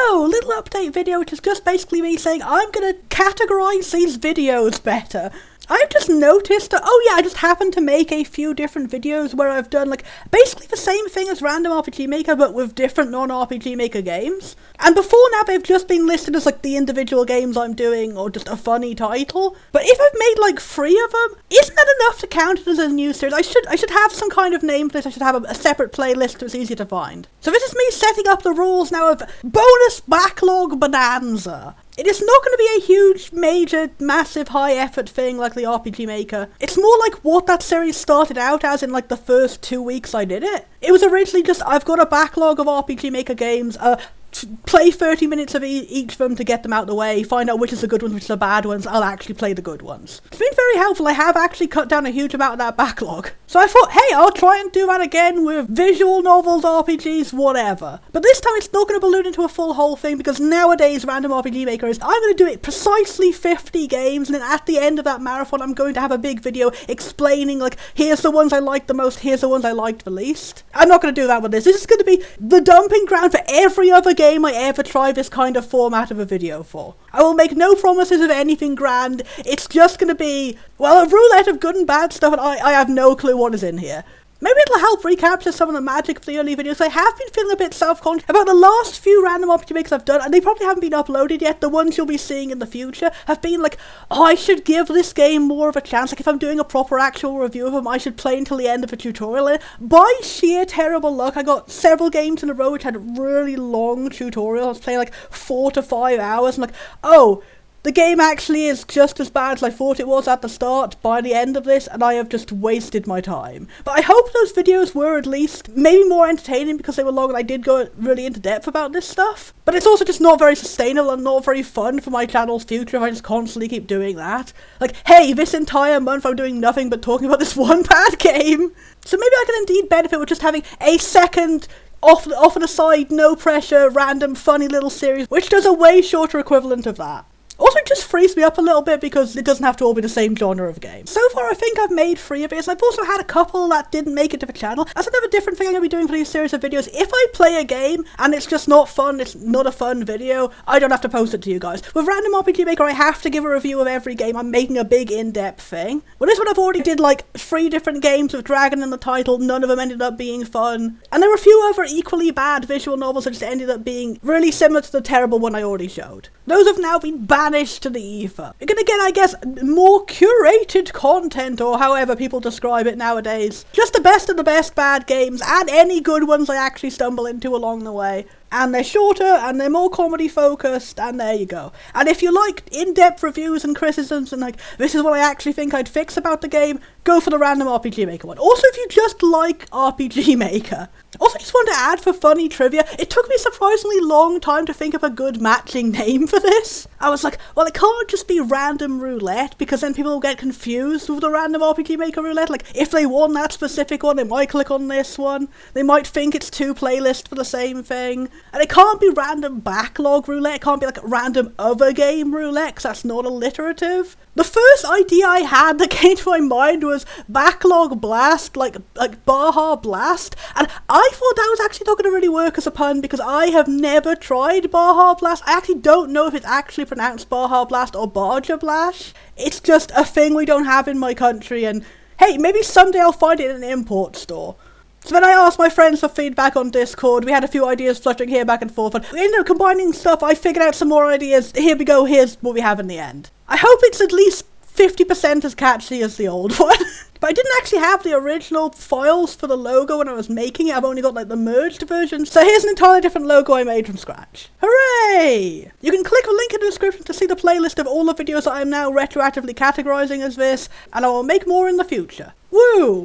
So, little update video, which is just basically me saying I'm gonna categorize these videos better. I've just noticed that, I just happened to make a few different videos where I've done, basically the same thing as Random RPG Maker, but with different non-RPG Maker games. And before now, they've just been listed as, the individual games I'm doing, or just a funny title. But if I've made, 3 of them, isn't that enough to count it as a new series? I should have some kind of name for this. I should have a separate playlist so it's easier to find. So this is me setting up the rules now of Bonus Backlog Bonanza. It is not going to be a huge, major, massive, high-effort thing like the RPG Maker. It's more like what that series started out as in, the first 2 weeks I did it. It was originally just, I've got a backlog of RPG Maker games, play 30 minutes of each of them to get them out of the way, find out which is the good ones, which are the bad ones, I'll actually play the good ones. It's been very helpful. I have actually cut down a huge amount of that backlog. So I thought, hey, I'll try and do that again with visual novels, RPGs, whatever. But this time it's not going to balloon into a full whole thing, because nowadays Random RPG Maker is, I'm going to do it precisely 50 games, and then at the end of that marathon I'm going to have a big video explaining, here's the ones I liked the most, here's the ones I liked the least. I'm not going to do that with this. This is going to be the dumping ground for every other game I ever try this kind of format of a video for. I will make no promises of anything grand. It's just going to be, a roulette of good and bad stuff, and I have no clue what is in here. Maybe it'll help recapture some of the magic of the early videos. I have been feeling a bit self-conscious about the last few Random RPG Makers I've done, and they probably haven't been uploaded yet. The ones you'll be seeing in the future have been I should give this game more of a chance. If I'm doing a proper actual review of them, I should play until the end of a tutorial. And by sheer terrible luck, I got several games in a row which had really long tutorials. I was playing 4 to 5 hours. I'm the game actually is just as bad as I thought it was at the start by the end of this, and I have just wasted my time. But I hope those videos were at least maybe more entertaining because they were long and I did go really into depth about this stuff. But it's also just not very sustainable and not very fun for my channel's future if I just constantly keep doing that. Hey, this entire month I'm doing nothing but talking about this one bad game. So maybe I can indeed benefit with just having a second off on the side, no pressure, random, funny little series, which does a way shorter equivalent of that. Also, it just frees me up a little bit because it doesn't have to all be the same genre of game. So far, I think I've made 3 of these. I've also had a couple that didn't make it to the channel. That's another different thing I'm going to be doing for these series of videos. If I play a game and it's just not fun, it's not a fun video, I don't have to post it to you guys. With Random RPG Maker, I have to give a review of every game. I'm making a big in-depth thing. Well, this one I've already did 3 different games with Dragon in the title. None of them ended up being fun. And there were a few other equally bad visual novels that just ended up being really similar to the terrible one I already showed. Those have now been banished to the ether. We're gonna get, I guess, more curated content, or however people describe it nowadays. Just the best of the best bad games, and any good ones I actually stumble into along the way. And they're shorter, and they're more comedy focused, and there you go. And if you like in-depth reviews and criticisms, and this is what I actually think I'd fix about the game, go for the Random RPG Maker one. Also, if you just like RPG Maker. Also, just wanted to add for funny trivia, it took me a surprisingly long time to think of a good matching name for this. I was like, well, it can't just be Random Roulette, because then people will get confused with the Random RPG Maker Roulette. If they want that specific one, they might click on this one. They might think it's 2 playlists for the same thing. And it can't be Random Backlog Roulette, it can't be Random Other Game Roulette, because that's not alliterative. The first idea I had that came to my mind was Backlog Blast, like Baja Blast, and I thought that was actually not going to really work as a pun because I have never tried Baja Blast. I actually don't know if it's actually pronounced Baja Blast or Baja Blast. It's just a thing we don't have in my country, and hey, maybe someday I'll find it in an import store. So then I asked my friends for feedback on Discord. We had a few ideas fluttering here back and forth, and we ended up combining stuff. I figured out some more ideas. Here we go, here's what we have in the end. I hope it's at least 50% as catchy as the old one. But I didn't actually have the original files for the logo when I was making it. I've only got the merged version. So here's an entirely different logo I made from scratch. Hooray! You can click the link in the description to see the playlist of all the videos that I am now retroactively categorizing as this, and I will make more in the future. Woo!